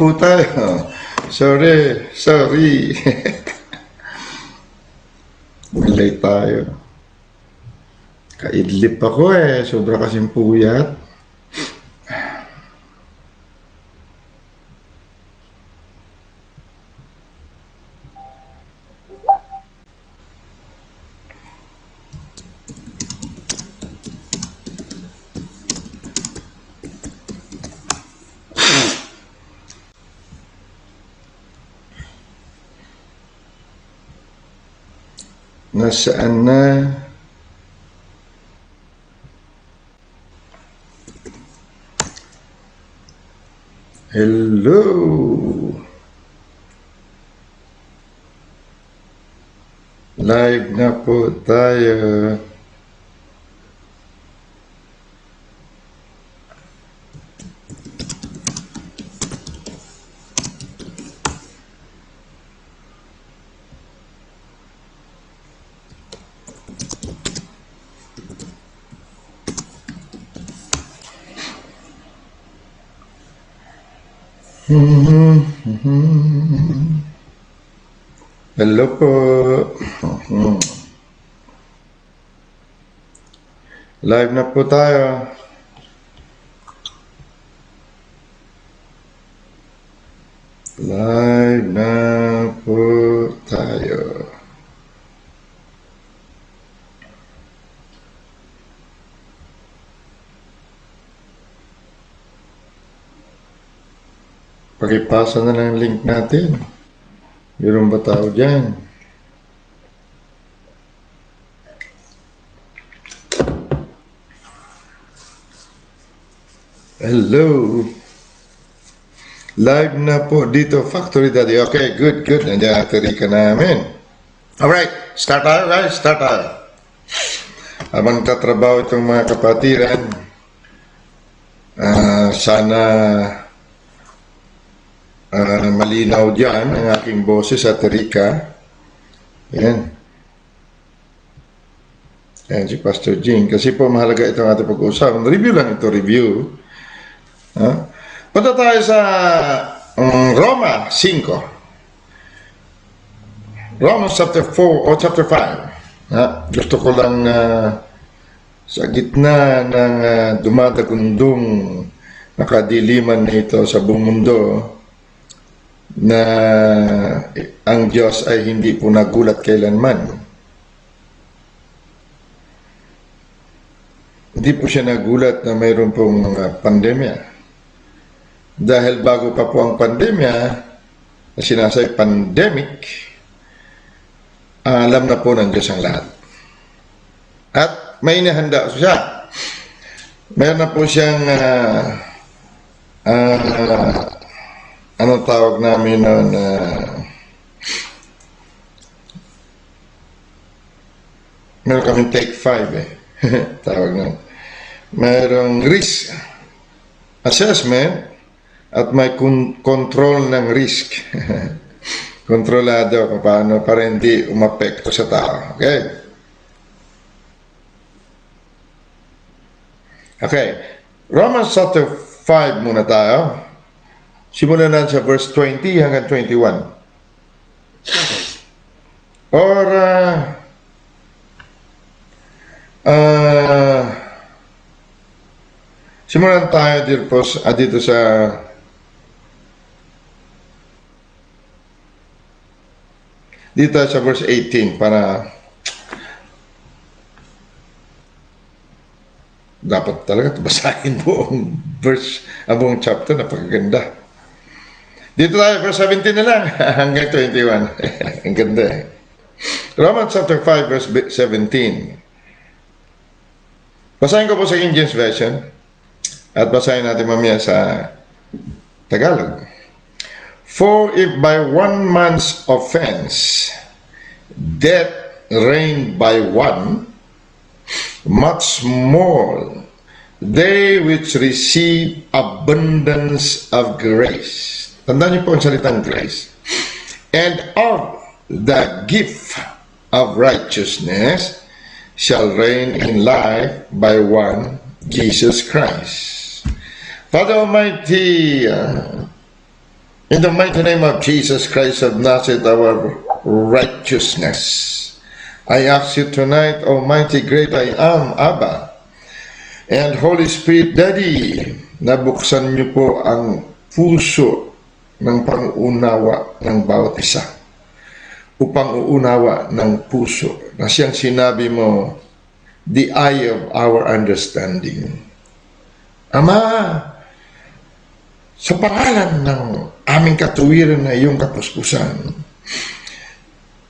po tayo. Sorry. Malay tayo. Kaidlip ako sobra kasing puyat. Nasaan na? Hello. Live na po tayo. Hello po. Live na po tayo. Live na po tayo. Pakipasa na lang link natin. Meron ba tao dyan? Hello. Live na po dito, Factory Daddy. Okay, good. Nandiyan ang Rika namin. Alright, start tayo guys, start tayo. Habang tatrabaho itong mga kapatiran, sana malinaw dyan ang aking boses at Rika. Yan si Pastor Jing. Kasi po mahalaga itong ating pag-uusapan. Review lang ito, review. Punta tayo sa Roma 5. Romans chapter 4 o chapter 5. Gusto ko lang sa gitna ng dumadagundong nakadiliman nito sa buong mundo, na ang Diyos ay hindi po nagulat kailanman. Hindi po siya nagulat na mayroon pong pandemya. Dahil bago pa po ang pandemya, na sinasay pandemic, alam na po ng Diyos ang lahat. At may inihanda siya. Mayroon na po siyang anong tawag namin noon? Meron kami take 5 tawag noon. Merong risk assessment at may control ng risk. Kontrolado kung paano para hindi umapekto sa tao. Okay. Romans chapter 5 muna tayo. Simulan natin sa verse 20 hanggang 21. Or, simulan tayo dito sa verse 18 para dapat talaga basahin buong verse, buong chapter, napakaganda. Dito tayo, verse 17 na lang, hanggang 21. Ang ganda Romans chapter 5, verse 17. Basahin ko po sa King James Version, at basahin natin mamaya sa Tagalog. For if by one man's offense, death reigned by one, much more they which receive abundance of grace. Tandaan niyo po ang salitang grace. And of the gift of righteousness shall reign in life by one, Jesus Christ. Father Almighty, In the mighty name of Jesus Christ of Nazareth, our righteousness, I ask you tonight, Almighty Great I Am, Abba, and Holy Spirit, Daddy, na buksan niyo po ang puso ng pangunawa ng bawat isa. Upang uunawa ng puso na siyang sinabi mo, the eye of our understanding. Ama, sa pangalan ng aming katuwiran na iyong kapuspusan,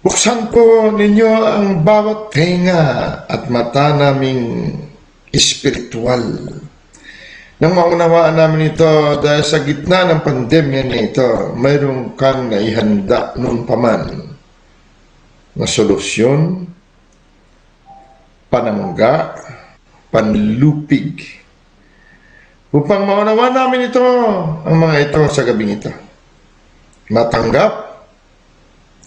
buksan po ninyo ang bawat tenga at mata naming espiritual. Nang maunawaan namin ito dahil sa gitna ng pandemya nito, mayroong kang naihanda noon paman na solusyon, panangga, panlupig. Upang maunawa namin ito, ang mga ito sa gabing ito. Matanggap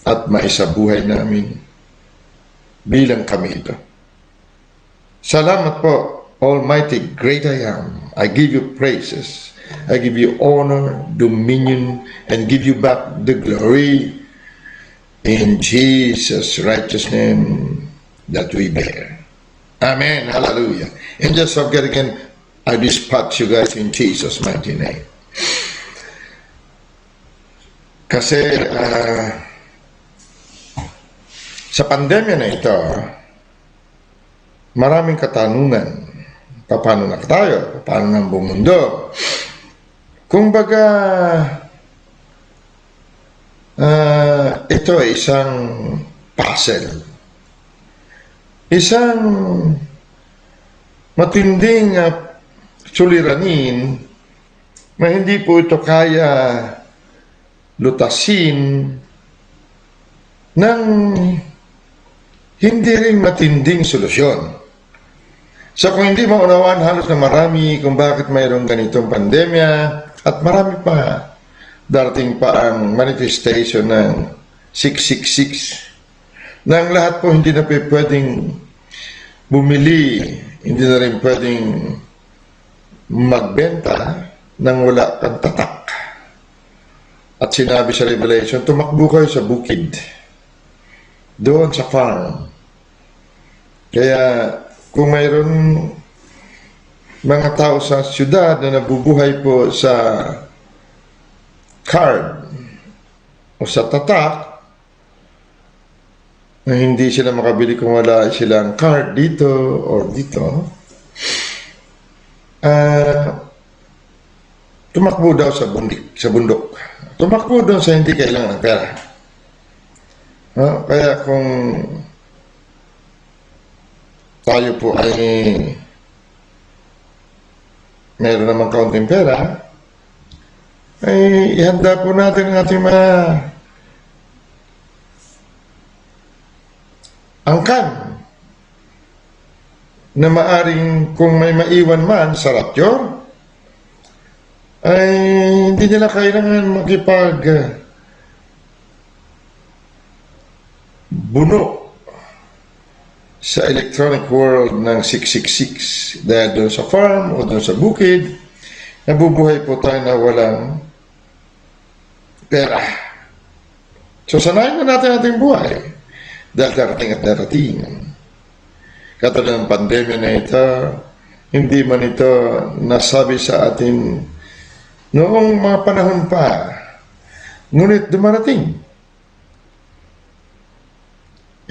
at maisabuhay namin bilang kami ito. Salamat po, Almighty Great I Am. I give you praises. I give you honor, dominion, and give you back the glory in Jesus' righteous name that we bear. Amen. Hallelujah. And just forget again, I dispatch you guys in Jesus' mighty name. Kasi sa pandemya na ito, maraming katanungan. Paano na tayo? Paano ng buong mundo? Kung baga, ito ay isang puzzle. Isang matinding suliranin na hindi po ito kaya lutasin ng hindi rin matinding solusyon. So kung hindi maunawaan halos na marami kung bakit mayroong ganitong pandemya at marami pa, darating pa ang manifestation ng 666 na ang lahat po hindi na pwedeng bumili, hindi na rin pwedeng magbenta nang wala kang tatak. At sinabi sa Revelation, tumakbo kayo sa bukid, doon sa farm. Kaya kung mayroon mga tao sa syudad na nabubuhay po sa card o sa tatak, na hindi sila makabili kung wala silang card dito or dito, tumakbo daw sa bundok. Tumakbo doon sa hindi kailangan ng pera. Kaya kung tayo po ay meron naman kaunting pera, ay ihanda po natin ang ating mga angkan na maaring kung may maiwan man sa ratyo, ay hindi nila kailangan makipag buno sa electronic world ng 666 dahil doon sa farm o doon sa bukid, nabubuhay po tayo na walang pera. So sanayin na natin ating buhay dahil darating at darating. Katulad ng pandemya na ito, hindi man ito nasabi sa atin noong mga panahon pa, ngunit dumarating.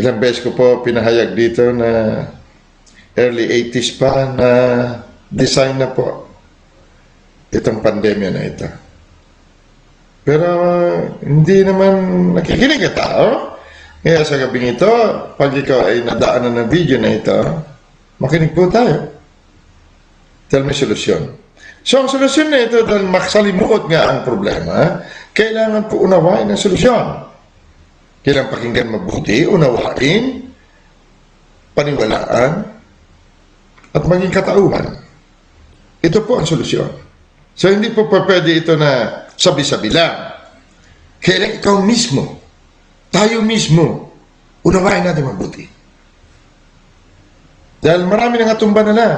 Ilang beses ko po pinahayag dito na early 80s pa na design na po itong pandemya na ito. Pero hindi naman nakikinig ang tao. Kaya sa gabing ito, pag ikaw ay nadaanan ng video na ito, makinig po tayo. Tell me solusyon. So ang solusyon na ito, dahil makasalimuot nga ang problema, kailangan po unawain ang solusyon. Kailangan pakinggan mabuti, unawain, paniwalaan, at maging katauhan. Ito po ang solusyon. So hindi po pwede ito na sabi-sabi lang. Kailangan ikaw mismo, tayo mismo, unawain natin mabuti. Dahil marami nang atumba na lang.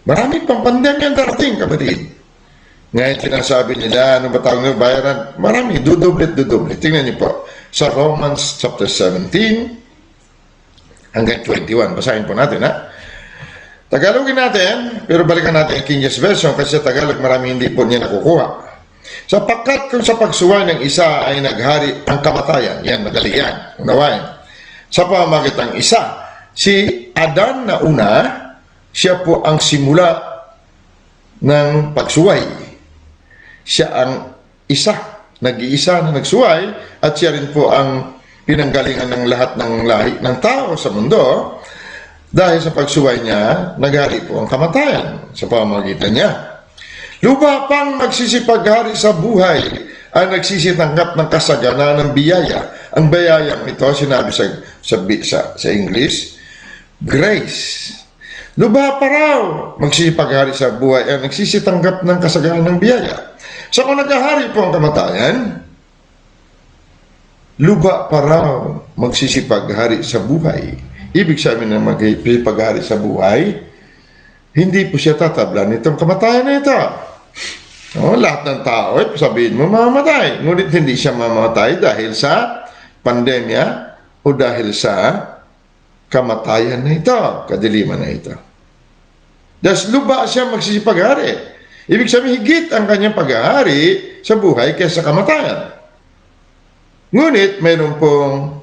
Marami pang pandemya ang darating, kapatid. Ngayon sinasabi nila, ano ba tawag nila, bayaran? Marami, dudublit. Tingnan niyo po, sa Romans chapter 17 hanggang 21. Basahin po natin, ha? Tagalogin natin, pero balikan natin ang King James Version kasi sa Tagalog marami hindi po niya nakukuha. Sapagkat kung sa pagsuway ng isa ay naghari ang kamatayan, yan, madali yan, unawain. Sa pamamagitan ng isa, si Adan na una, siya po ang simula ng pagsuway. Siya ang isa, nag-iisa na nagsuway, at siya rin po ang pinanggalingan ng lahat ng lahi ng tao sa mundo. Dahil sa pagsuway niya, naghari po ang kamatayan sa pamamagitan niya. Lupa pang magsisipaghari sa buhay ang nagsisitanggap ng kasaganaan ng biyaya. Ang biyayang ito, sinabi sa English, grace. Lupa pa raw magsisipaghari sa buhay ang nagsisitanggap ng kasaganaan ng biyaya. So kung naghahari po ang kamatayan, lupa pa raw magsisipaghari sa buhay. Ibig sabihin na magpaghari sa buhay, hindi po siya tatablan nitong kamatayan na ito. Lahat ng tao, sabihin mo, mamamatay. Ngunit hindi siya mamamatay dahil sa pandemya o dahil sa kamatayan na ito, kadiliman na ito. Dahil luba siya magsisipaghari. Ibig sabihin, higit ang kanyang paghahari sa buhay kaysa kamatayan. Ngunit mayroon pong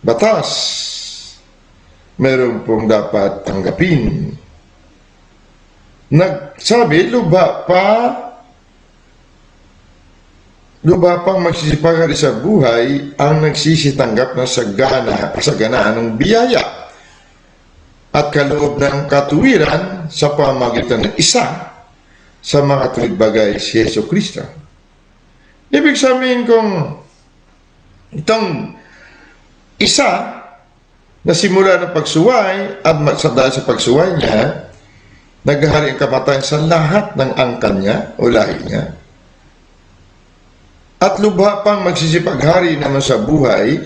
batas, meron pong dapat tanggapin. Nagsabi, luba pang magsisipaghari sa buhay ang nagsisitanggap ng saganaan ng biyaya at kaloob ng katuwiran sa pamamagitan ng isa sa mga tuwid bagay si Yesu Kristo. Ibig sabihin kung itong isa na simula ng pagsuway at dahil sa pagsuway niya, naghahari ang kamatayan sa lahat ng angkan niya o lahi niya. At lubha pang magsisipaghari naman sa buhay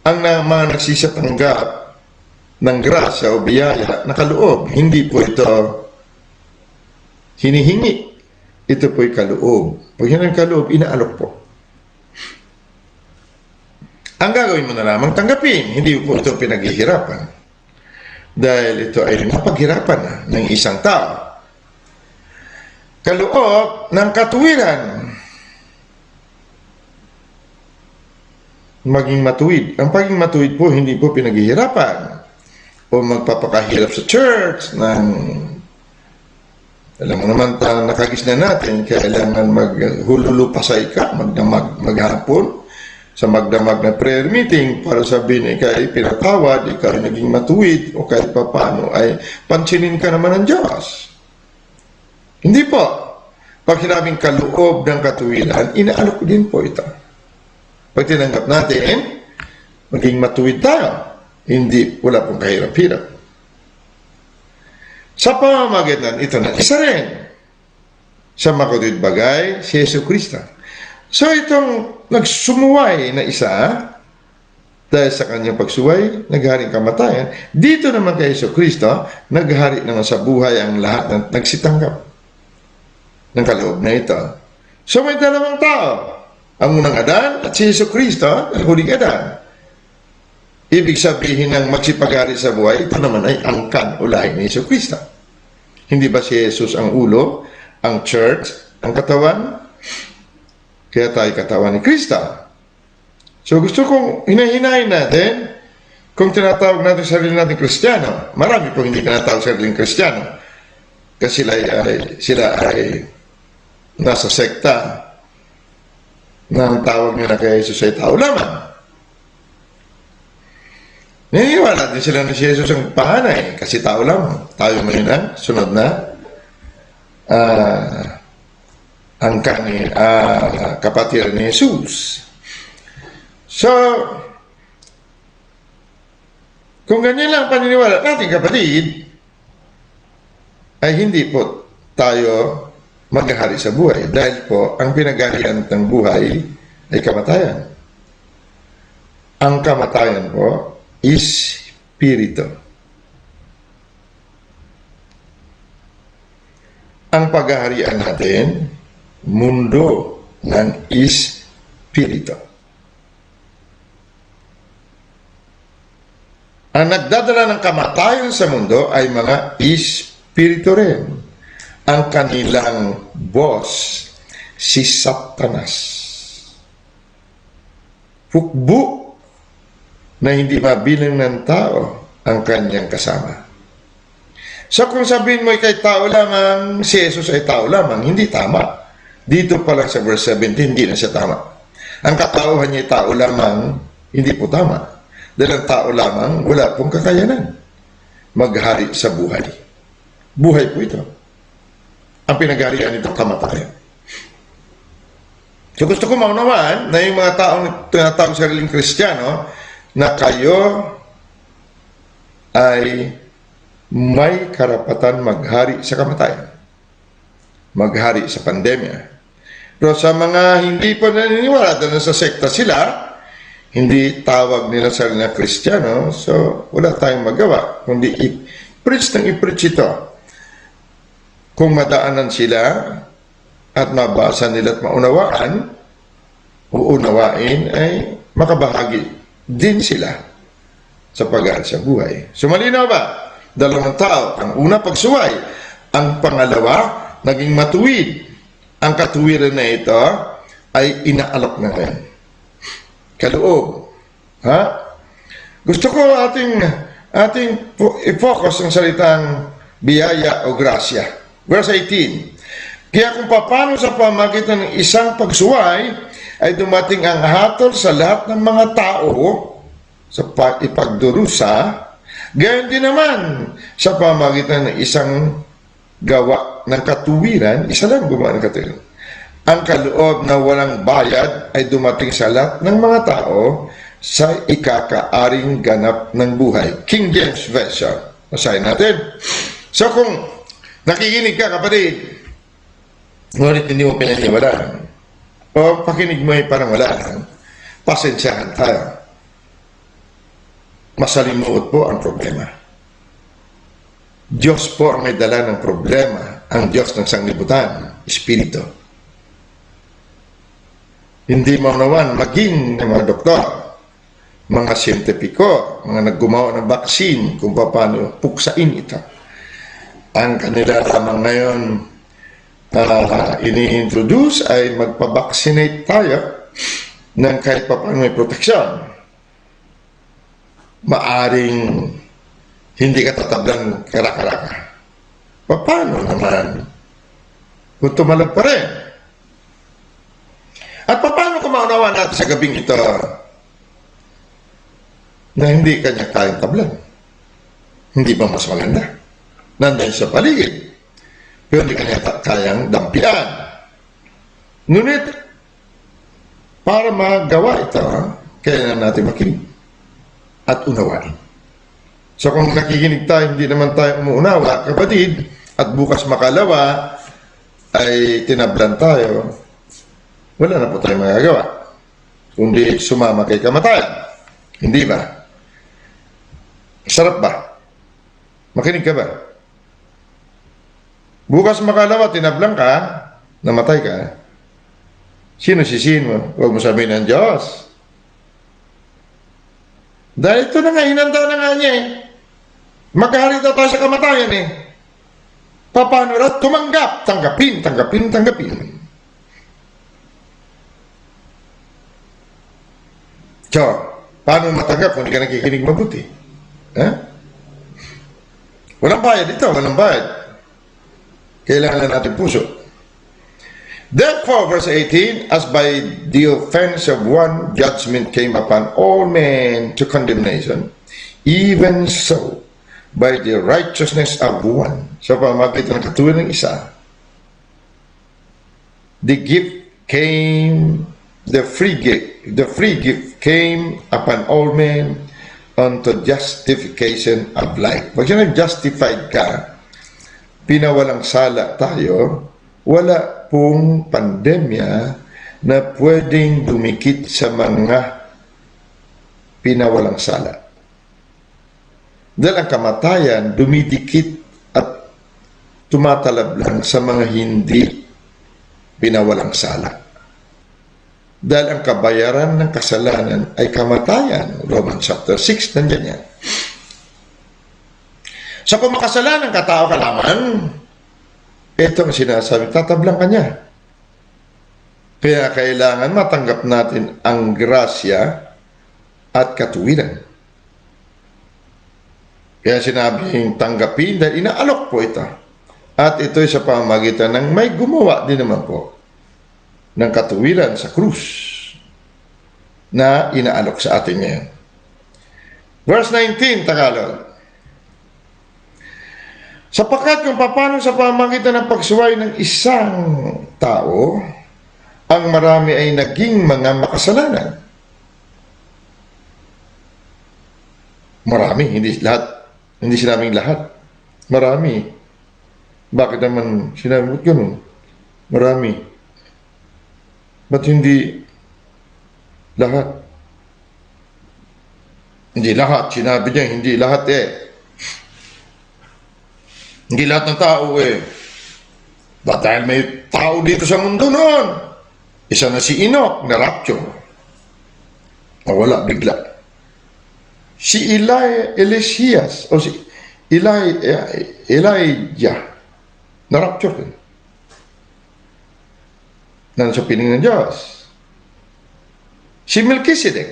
ang mga nagsisitanggap ng grasya o biyaya na kaloob. Hindi po ito hinihingi. Ito po'y kaloob. Pag yun ang kaloob, inaalok po. Ang gagawin mo na lamang tanggapin, hindi po ito pinaghihirapan. Dahil ito ay napaghirapan na ng isang tao. Kaloob ng katuwiran. Maging matuwid. Ang pagiging matuwid po, hindi po pinaghihirapan. O magpapakahirap sa church ng, alam mo naman, nakagis na natin, kailangan maghululupasay ka, maghapon, sa magdamag na prayer meeting para sabihin ikay pinatawad, ikaw ay naging matuwid o kahit papano ay pansinin ka naman ng Diyos. Hindi po. Pag sinabing kaloob ng katuwiran, inaalok din po ito. Pag tinanggap natin, maging matuwid tayo. Hindi, wala pong kahirap-hirap. Sa pamamagitan ito na isa rin sa makatuwid bagay si Yesu Kristo. So itong nagsumuway na isa, dahil sa kanyang pagsuway, nagharing kamatayan, dito naman kay Yesu Kristo, naghari naman sa buhay ang lahat ng nagsitanggap ng kaloob na ito. So may dalawang tao, ang unang Adan at si Yesu Kristo, ang huling Adan. Ibig sabihin ng magsipaghari sa buhay, ito naman ay angkan o lahi ni Yesu Kristo. Hindi ba si Jesus ang ulo, ang church, ang katawan? Kaya tayo katawan ni Kristo. So gusto kong hinahinahin natin kung tinatawag natin sarili natin Kristiyano. Marami po hindi tinatawag sarili Kristiyano. Kasi sila ay nasa sekta na ang tawag nila kay Jesus ay tao lamang. Naniniwala din sila na si Jesus ang pahanay kasi tao lamang. Tayo ngayon ang sunod na ang kapatiran ni Jesus. So, kung ganyan lang ang paniniwala natin, kapatid, ay hindi po tayo maghahari sa buhay dahil po ang pinag-aharian ng buhay ay kamatayan. Ang kamatayan po is spirito. ang paghaharian natin, mundo ng espiritu. Ang nagdadala ng kamatayan sa mundo ay mga espiritu rin. Ang kanilang boss, si Satanas. Hukbo na hindi mabilang ng tao ang kanyang kasama. So kung sabihin mo kay tao lamang, si Jesus ay tao lamang, hindi tama. Dito pa lang sa verse 17, hindi na siya tama. Ang katauhan niya tao lamang, hindi po tama. Dahil ang tao lamang, wala pong kakayanan maghari sa buhay. Buhay po ito. Ang pinagharian nito, kamatayan. So gusto ko maunawaan na yung mga taong tinatawag sariling Kristiyano na kayo ay may karapatan maghari sa kamatayan, maghari sa pandemya. Pero sa mga hindi pa naniniwala dahil sa sekta sila, hindi tawag nila sarili na Kristiyano, so wala tayong magawa kundi i-preach ng i-preach ito. Kung madaanan sila at mabasa nila at maunawaan, uunawain ay makabahagi din sila sa pag-aaral sa buhay. So malinaw ba? Dalawang tao. Ang una, pagsuway. Ang pangalawa, naging matuwid. Ang katuwiran na ito ay inaalok na rin. Kaloob. Ha? Gusto ko ating i-focus ang salitang biyaya o grasya. Verse 18. Kaya kung paano sa pamagitan ng isang pagsuway ay dumating ang hatol sa lahat ng mga tao sa ipagdurusa, gayon din naman sa pamagitan ng isang gawa ng katuwiran, isa lang gumawa ng katuwiran. Ang kaloob na walang bayad ay dumating sa lahat ng mga tao sa ikakaaring ganap ng buhay. King James Version. Basahin natin. So kung nakikinig ka, kapatid, ngunit hindi mo pinaniwalaan, o pakinig mo ay parang wala lang, pasensyahan tayo. Masalimuot po ang problema. Diyos po ang may dala ng problema, ang Diyos ng sanglibutan, Espiritu. Hindi maunawan, maging ng mga doktor, mga siyentipiko, mga naggumawa ng vaccine, kung paano puksain ito. Ang kanila lamang ngayon ini-introduce ay magpa-vaccinate tayo ng kahit paano may proteksyon. Maaring hindi ka tatablang kara-karaka. Paano naman? Kung tumalag pa rin. At paano kung maunawa natin sa gabing ito na hindi kanya kayang tablan? Hindi ba mas maganda? Nandiyan sa paligid. Pero hindi kanya kayang dampian. Ngunit, para magawa ito, kailangan natin makinig at unawain. So kung nakikinig tayo, hindi naman tayo umuunawa, kapatid, at bukas makalawa, ay tinablan tayo, wala na po tayong magagawa. Kundi sumama kay kamatayan. Hindi ba? Sarap ba? Makinig ka ba? Bukas makalawa, tinablang ka, namatay ka. Sino sisihin mo? Huwag mo sabihin ng Diyos. Dahil ito na nga, hinanda na nga niya eh. Maghari daw tayo sa kamatayan eh. Paano raw? Tumanggap. Tanggapin. So, paano matanggap kung hindi ka nakikinig mabuti? Walang bayad ito, walang bayad. Kailangan natin puso. Therefore, verse 18, as by the offense of one, judgment came upon all men to condemnation, even so, by the righteousness of one, sa pamagitan ng katuwiran ng isa, the free gift came upon all men unto justification of life. Pag siya nag-justified ka, pinawalang sala tayo, wala pong pandemya na pwedeng dumikit sa mga pinawalang sala. Dahil ang kamatayan dumidikit at tumatalab lang sa mga hindi pinawalang sala. Dahil ang kabayaran ng kasalanan ay kamatayan. Romans chapter 6, nandiyan yan. Sa kung makasalanan ka, tao ka lamang, ito ang sinasabi, tatablang ka niya. Kaya kailangan matanggap natin ang grasya at katuwiran. Kaya sinabing tanggapin dahil inaalok po ito. At ito'y sa pamamagitan ng may gumawa din naman po ng katuwiran sa krus na inaalok sa atin ngayon. Verse 19, Tagalog. Sapagkat kung paano sa pamamagitan ng pagsuway ng isang tao, ang marami ay naging mga makasalanan. Marami, hindi lahat. Hindi sinabing lahat. Marami. Bakit naman sinabi mo ganun? Marami. Ba't hindi lahat? Hindi lahat. Sinabi niya, hindi lahat eh. Hindi lahat ng tao eh. Dahil may tao dito sa mundo noon. Isa na si Enoch na rapture. Nawala bigla. Si Elias o si Elijah na rapture din. Nandun sa piling ng Diyos. Si Melchizedek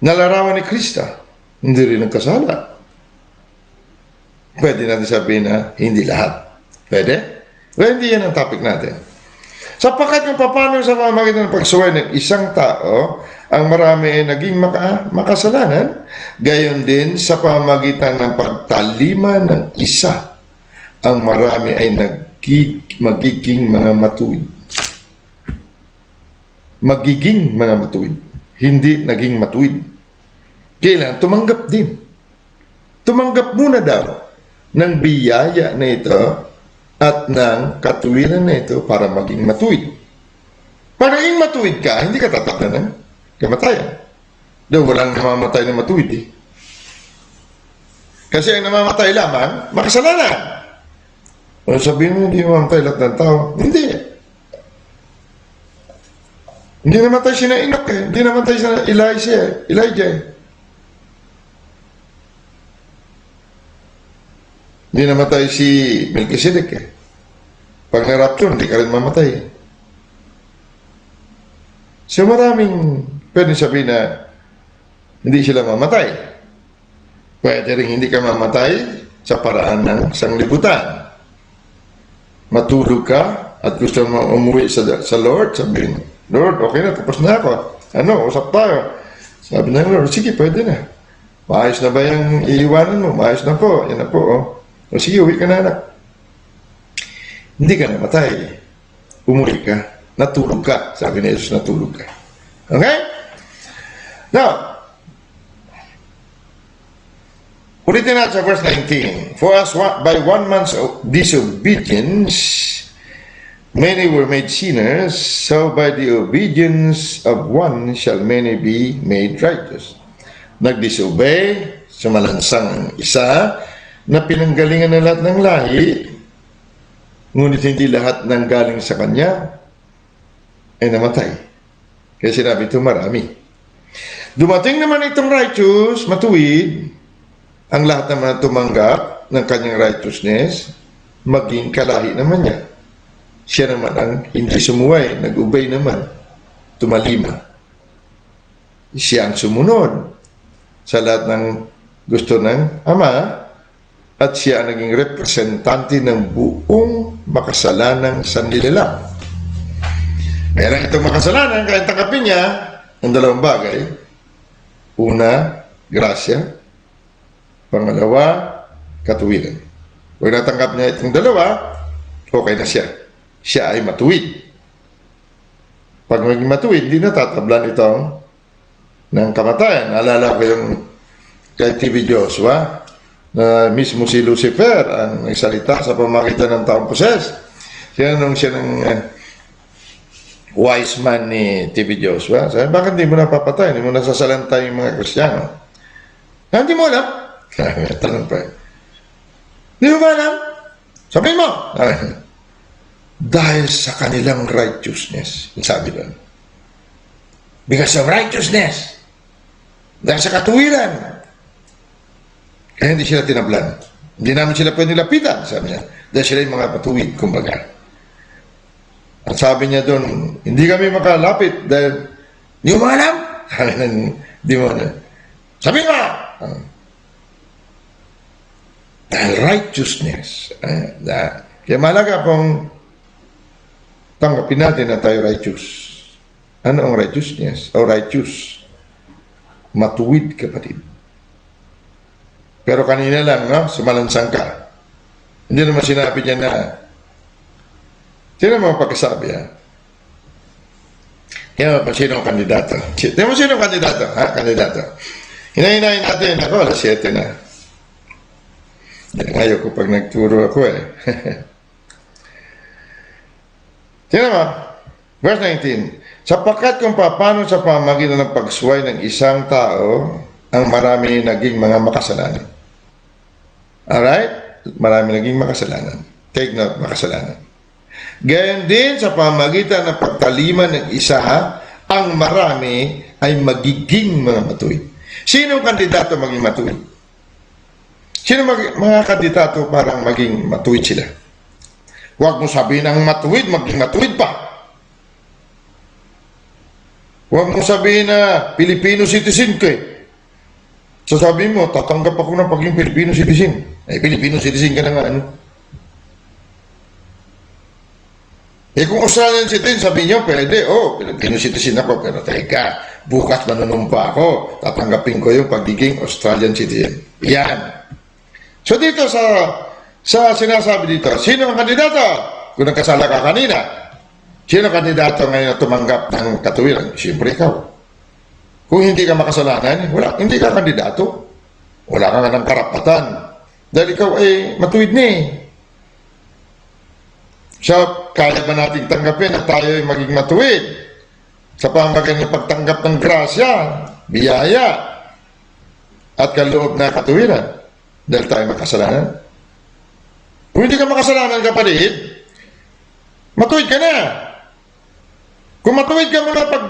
nalarawan ni Krista. Hindi rin nagkasala. Pwede natin sabihin na hindi lahat. Pwede? Well, hindi yan ang topic natin. Sapagkat kung paano sa pamamagitan ng pagsuway ng isang tao, ang marami ay naging makasalanan, gayon din sa pamamagitan ng pagtalima ng isa, ang marami ay magiging mga matuwid. Magiging mga matuwid. Hindi naging matuwid. Kailangan tumanggap din. Tumanggap muna daw ng biyaya na ito at ng katuwiran na ito para maging matuwid. Para maging matuwid ka, hindi ka tataklan ng kamatayan. Dahil walang namamatay na matuwid eh. Kasi ang namamatay lamang, makasalanan. O sabihin mo, hindi namamatay lahat ng tao. Hindi. Hindi namatay si na Enoch eh. Hindi namatay si na Elijah eh. Hindi namatay si Melchizedek eh. Pag na-rapture, hindi ka rin mamatay. So maraming pwede sabihin na hindi sila mamatay. Pwede rin hindi ka mamatay sa paraan ng sanglibutan. Matulog ka at gusto mo umuwi sa Lord, sabihin, Lord, okay na, tapos na ako. Ano, usap tayo. Sabi ng Lord, sige, pwede na. Maayos na ba yung iiwanan mo? Maayos na po. Yan na po, oh. O sige, uwi ka na, anak. Hindi ka namatay. Umuwi ka. Natulog ka. Sabi ni Jesus, natulog ka. Okay? Now, ulitin natin sa verse 19. For as by one man's disobedience, many were made sinners, so by the obedience of one shall many be made righteous. Nag-disobey, sumalansang ang isa, na pinanggalingan ng lahat ng lahi, ngunit hindi lahat ng galing sa kanya ay namatay. Kaya sinabi ito, marami. Dumating naman itong righteous, matuwid, ang lahat naman tumanggap ng kanyang righteousness, maging kalahi naman niya. Siya naman ang hindi sumuway, nag-obey naman, tumalima. Siya ang sumunod sa lahat ng gusto ng Ama, at siya ang naging representante ng buong makasalanang sanlilalang. Kaya lang itong makasalanan, kaya tanggapin niya ang dalawang bagay. Una, grasya. Pangalawa, katuwiran. Kung natanggap niya itong dalawa, okay na siya. Siya ay matuwid. Pag maging matuwid, hindi natatablan itong ng kamatayan. Naalala ko yung kay TV Joshua, na mismo si Lucifer ang nagsalita sa pamamagitan ng taong poses. Siya ng wise man ni TV Joshua. Sabi, bakit hindi mo napapatay? Hindi mo nasasalantay yung mga Kristiyano? Hindi mo alam. Tanong pa. Di mo ba alam? Sabihin mo. Dahil sa kanilang righteousness. Sabi doon. Because of righteousness. Dahil sa katuwiran. Kaya hindi sila tinablan. Hindi namin sila pwede lapitan, sabi niya. Dahil sila yung mga patuwid, kumbaga. At sabi niya doon, hindi kami makalapit dahil, di mo alam? Sabi na, di mo alam. Sabi mo! Dahil righteousness. Kaya mahalaga pong tanggapin natin na tayo righteous. Ano ang righteousness? O righteous? Matuwid, kapatid. Pero kanina lang, no? Sumalansang ka. Hindi naman sinabi niya na, sino mo pagkasabi, ha? Kaya pa, sino ang kandidato? Sino ang kandidato, ha? Kandidato. Hinahinahin natin. Ako, alas 7 na. Ayaw ko pag nagturo ako, eh. Sino mo? Verse 19. Sapagkat kung paano sa pamagitan ng pagsuway ng isang tao, ang marami naging mga makasalanan. Alright? Marami naging makasalanan. Take note, makasalanan. Gayon din sa pamagitan ng pagtalima ng isa, ang marami ay magiging mga matuwid. Sinong kandidato maging matuwid? Sino mga kandidato parang maging matuwid sila? Huwag mo sabihin ang matuwid, maging matuwid pa. Huwag mo sabihin na Filipino citizen ka eh. Sasabihin mo, tatanggap ako ng pagiging Filipino citizen. Ay, Filipino citizen ka na nga, ano? Eh, kung Australian citizen, sabihin niyo, pwede, Filipino citizen ako, pero teka, bukas manunumpa ako, tatanggapin ko yung pagiging Australian citizen. Yan. So dito sa sinasabi dito, sino ang kandidato? Kung nagkasala ka kanina, sino ang kandidato ngayon na tumanggap ng katuwiran? Siyempre ikaw. Kung hindi ka makasalanan, hindi ka kandidato. Wala ka nga ng karapatan. Dahil ikaw ay matuwid na eh. So, kaya ba natin tanggapin na tayo ay maging matuwid? Sa pamagitan ng pagtanggap ng grasya, biyaya, at kaloob na katuwiran. Dahil tayo makasalanan. Kung hindi ka makasalanan, kapatid, matuwid ka na. Kung matuwid ka muna pag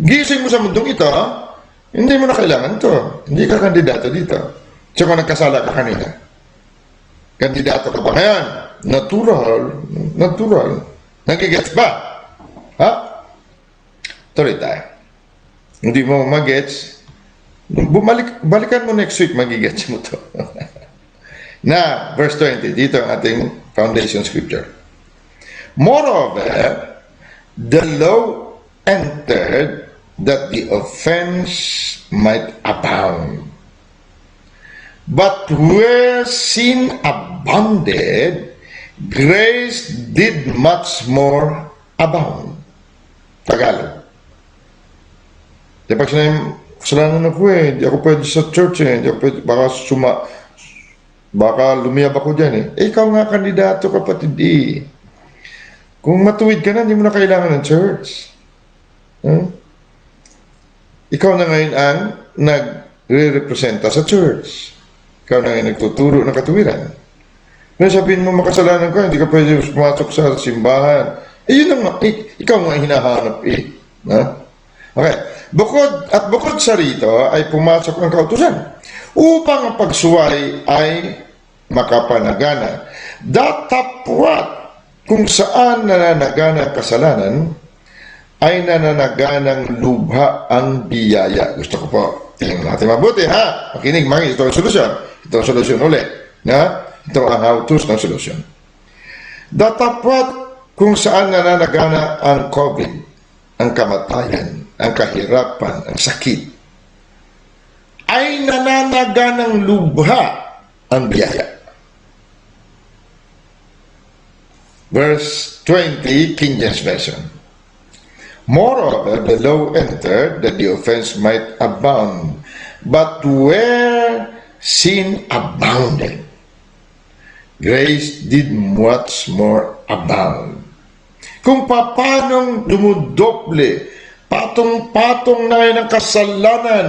gising mo sa mundong ito, hindi mo na kailangan to. Hindi ka kandidato dito. So kung nagkasala ka kanina, kandidato ka ba ngayon? Natural. Nagigets ba? Ha? Tuloy tayo. Hindi mo magets, balikan mo next week, magigets mo to. Na, verse 20, dito ang ating foundation scripture. Moreover, the law entered that the offense might abound. But where sin abounded, grace did much more abound. Tagalog. Di pag sinabi, kasalanan ako eh, hindi ako pwede sa church eh, hindi ako pwede, baka lumiyab ako dyan eh. Ikaw nga kandidato, kapatid eh. Kung matuwid ka na, hindi mo na kailangan ng church. Ikaw na ngayon ang nagre-representa sa church. Ikaw na ngayon nagtuturo ng katuwiran. Kaya sabihin mo makasalanan ka, hindi ka pwede pumasok sa simbahan. Yun lang, ikaw nga hinahanap eh. Okay. Bukod sa rito ay pumasok ang kautusan upang ang pagsuway ay makapanagana. Datapwat kung saan nananagana kasalanan ay nananaganang lubha ang biyaya. Gusto ko po, tingnan natin mabuti ha. Makinig, ito ang solusyon. Ito ang solusyon ulit. Ito ang how-tos ng solusyon. Datapwat kung saan nananagana ang COVID, ang kamatayan, ang kahirapan, ang sakit, ay nananaganang lubha ang biyaya. Verse 20, King James Version. Moreover, the law entered that the offense might abound, but where sin abounded, grace did much more abound. Kung paanong dumudoble, patong-patong na ngayon ang kasalanan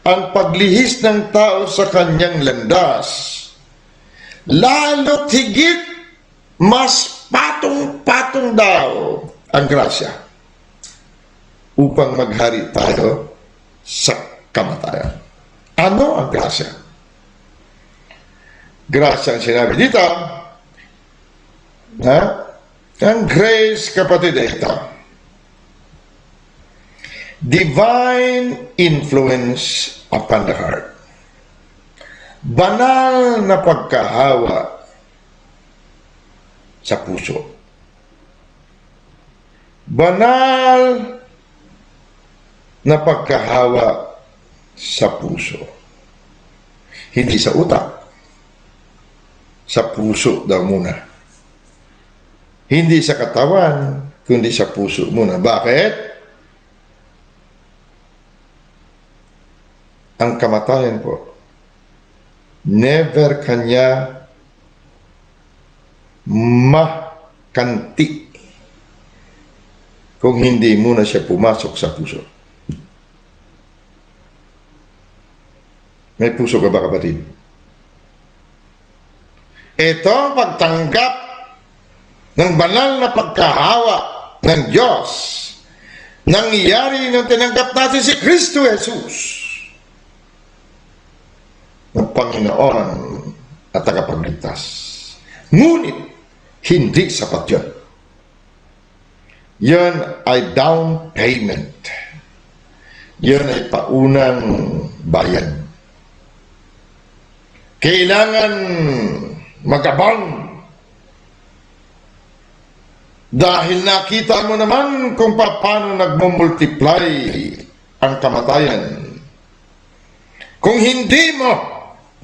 ang paglihis ng tao sa kanyang landas, lalo't higit mas patong-patong daw ang grasya upang maghari tayo sa kamatayan. Ano ang grasya? Grasya ang sinabi dito. Ang grace, kapatid, ito. Divine influence upon the heart. Banal na pagkahawa sa puso. Banal na pagkahawa sa puso. Hindi sa utak. Sa puso daw muna. Hindi sa katawan, kundi sa puso muna. Bakit? Ang kamatayan po, never kanya makanti kung hindi muna siya pumasok sa puso. May puso ka ba, kapatid? Ito ang pagtanggap ng banal na pagkahawa ng Diyos. Nangyari nung tinanggap natin si Kristo Jesus ng Panginoon at tagapagligtas. Ngunit, hindi sapat yun. Yan ay down payment. Yan ay paunang bayan. Kailangan magabang dahil nakita mo naman kung paano nagmumultiply ang kamatayan. Kung hindi mo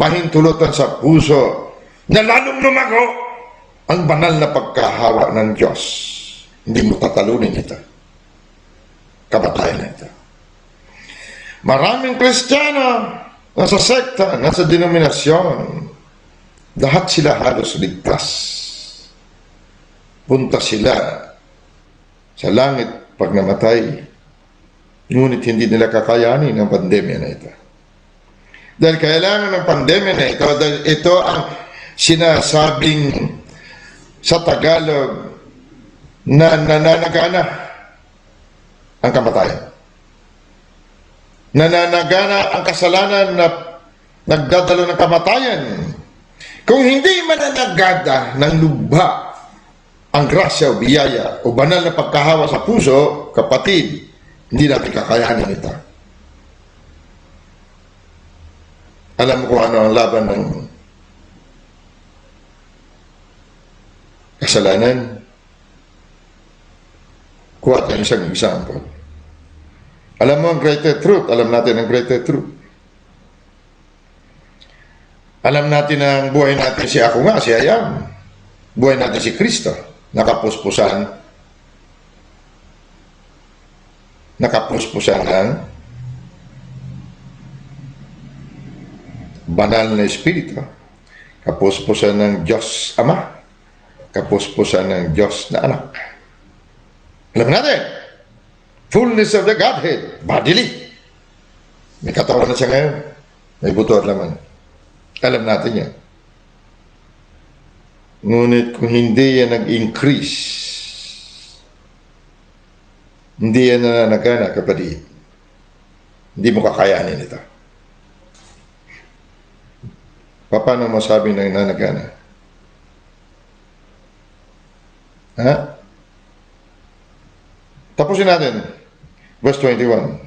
pahintulutan sa puso na lalong lumago ang banal na pagkahawa ng Diyos, hindi mo tatalunin ito. Kamatayan na ito. Maraming Kristiyano nasa sekta, nasa denominasyon, lahat sila halos ligtas. Punta sila sa langit pag namatay, ngunit hindi nila kakayanin ang pandemya na ito. Dahil kailangan ng pandemya na ito, dahil ito ang sinasabing sa Tagalog na nananagana ang kamatayan. Nananagana ang kasalanan na nagdadalo ng kamatayan. Kung hindi mananagada ng lubha ang grasya o biyaya o banal na pagkahawa sa puso, kapatid, hindi natin kakayanin ito. Alam mo kung ano ang laban ng kasalanan? Kuha tayo isang example. Alam mo ang greater truth. Alam natin ang greater truth. Alam natin ang buhay natin si ako nga, si Ayam. Buhay natin si Kristo. Nakapuspusan ng banal na Espiritu. Kapuspusan ng Diyos Ama. Kapuspusan ng Diyos na Anak. Alam natin, fullness of the Godhead, bodily. May katawan na siya ngayon. May buto at laman. Alam natin yan. Ngunit kung hindi yan nag-increase, hindi yan nananagana, kapatid, hindi mo kakayanin ito. Paano masabi na nananagana? Ha? Tapusin natin. Verse 21.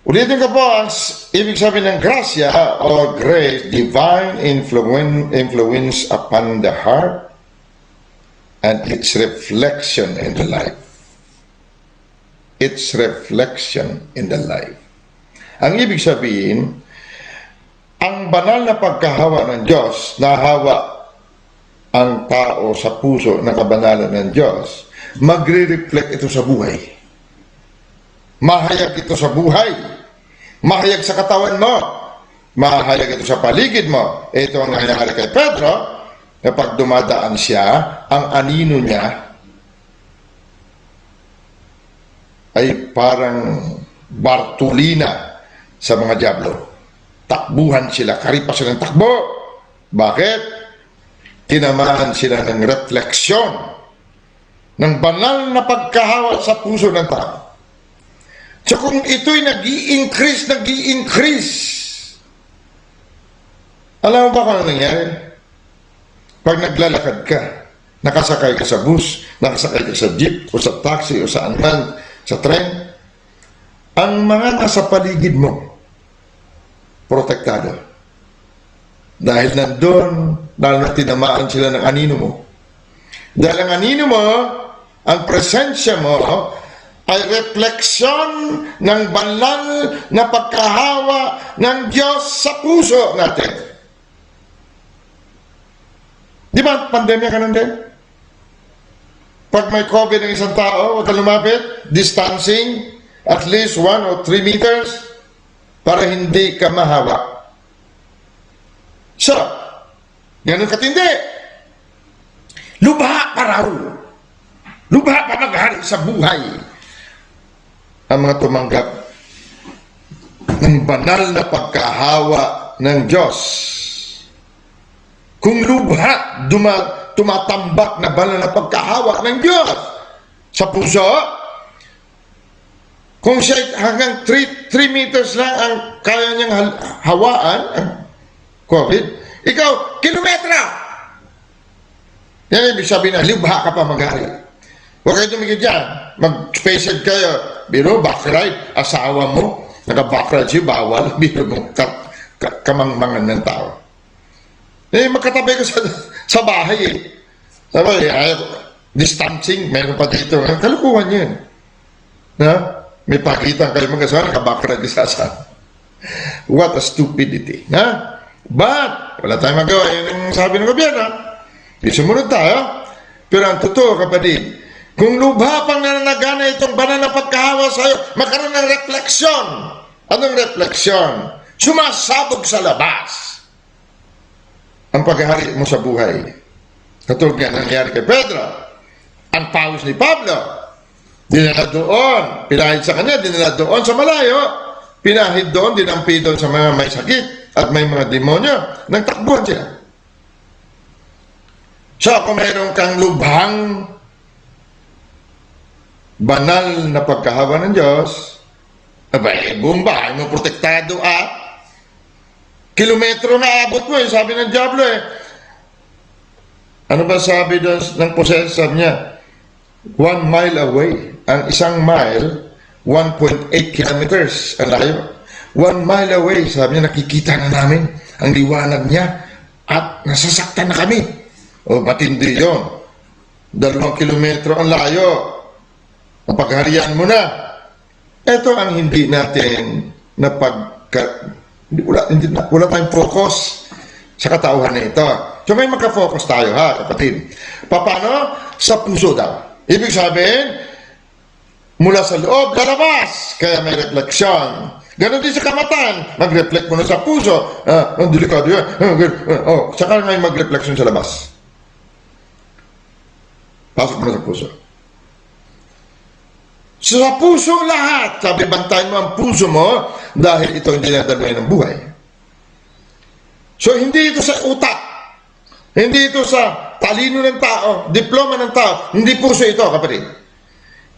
Ulitin ko po ang ibig sabihin ng grasya o grace, divine influence upon the heart and its reflection in the life. Its reflection in the life. Ang ibig sabihin, ang banal na pagkahawa ng Diyos, nahawa ang tao sa puso ng kabanalan ng Diyos, magre-reflect ito sa buhay. Mahayag ito sa buhay. Mahayag sa katawan mo. Mahayag ito sa paligid mo. Ito ang nangyayari kay Pedro. Kapag dumadaan siya, ang anino niya ay parang Bartolina sa mga dyablo. Takbuhan sila, karipas sila ng takbo. Bakit? Tinamaan sila ng refleksyon ng banal na pagkahawa sa puso ng tao. So kung ito'y nag-i-increase, alam mo ba kung ano nangyari? Pag naglalakad ka, nakasakay ka sa bus, nakasakay ka sa jeep, o sa taxi, o saan man, sa tren, ang mga nasa paligid mo, protektado. Dahil nandun, dahil na tinamaan sila ng anino mo. Dahil ang anino mo, ang presensya mo, ay refleksyon ng banal na pagkahawa ng Diyos sa puso natin. Di ba, pandemya ka nun din? Pag may COVID ng isang tao, huwag ka lumapit, distancing, at least 1 or 3 meters, para hindi ka mahawa. So, ganun katindi. Lubha pa raw. Lubha pa maghari sa buhay. Ang mga tumanggap ng banal na pagkahawa ng Diyos. Kung lubha, tumatambak na banal na pagkahawa ng Diyos sa puso, kung siya hanggang 3 meters lang ang kaya niyang hawaan, ang COVID, ikaw, kilometro! Yan ibig sabihin na, lubha ka pa maghari. Huwag kayo tumigil dyan. Mag-spaced kayo. Biro, backride, asawa mo, naka-backride siya, bawal. Biro mo, kamangmangan ng tao. Magkatabi ka sa bahay eh. Sabi, distancing, meron pa dito. Kalukuhan yun. Na? May pagitan kayo mag-asawa, naka-backride ka sa What a stupidity. Ha? But, wala tayong magawa. Yun ang sabi ng gobyerno. Sumunod tayo. Pero ang totoo, kapatid, kung lubha pang nananagana itong banal na pagkahawa sa'yo, magkaroon ng refleksyon. Anong refleksyon? Sumasabog sa labas ang paghahari mo sa buhay. Katulad nga nangyari kay Pedro. Ang pawis ni Pablo, dinala doon, pinahid sa kanya, dinala doon sa malayo, pinahid doon, dinampi doon sa mga may sakit at may mga demonyo, nagtakbuhan sila. So kung mayroon kang lubhang banal na pagkahawa ng Diyos, abay, buong bahay mo protektado kilometro na abot mo sabi ng diablo Ano ba sabi doon ng possessor niya? 1 mile away. Ang 1 mile, 1.8 kilometers ang layo. 1 mile away, sabi niya, nakikita na namin ang liwanag niya at nasasaktan na kami. O matindi yun. 2 kilometro ang layo. Napagharian mo na. Ito ang hindi natin wala tayong focus sa katauhan na ito. So may magka-focus tayo kapatid. Paano? Sa puso daw. Ibig sabihin, mula sa loob, lalabas. Kaya may refleksyon. Ganon din sa kamatan. Mag-reflect mo na sa puso. Ang delikado yan. Saka ngayon mag-refleksyon sa labas. Pasok mo na sa puso. So, sa puso lahat, sabi, bantayan mo ang puso mo dahil ito hindi nadalawin ng buhay. So, hindi ito sa utak. Hindi ito sa talino ng tao, diploma ng tao. Hindi puso ito, kapatid.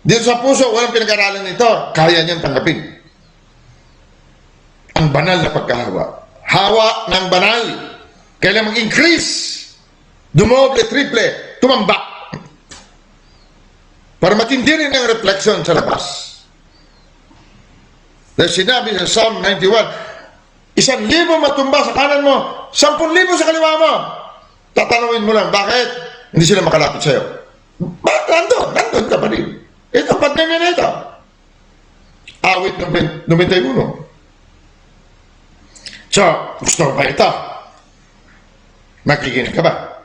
Dito sa puso, walang pinag-aralan nito. Kaya niyan tanggapin. Ang banal na pagkahawa. Hawa ng banal. Kailan mag-increase. Dumoble, triple, tumambak. Para matindi rin ang reflection sa labas. Dahil sinabi sa Psalm 91, 1,000 matumba sa kanan mo, 10,000 sa kaliwa mo. Tatanungin mo lang, bakit? Hindi sila makalapit sa'yo. Bakit nandun ka pa rin? Ito, pandemya na ito. Awit ng 91. So, gusto ba ito? Makikinig ka ba?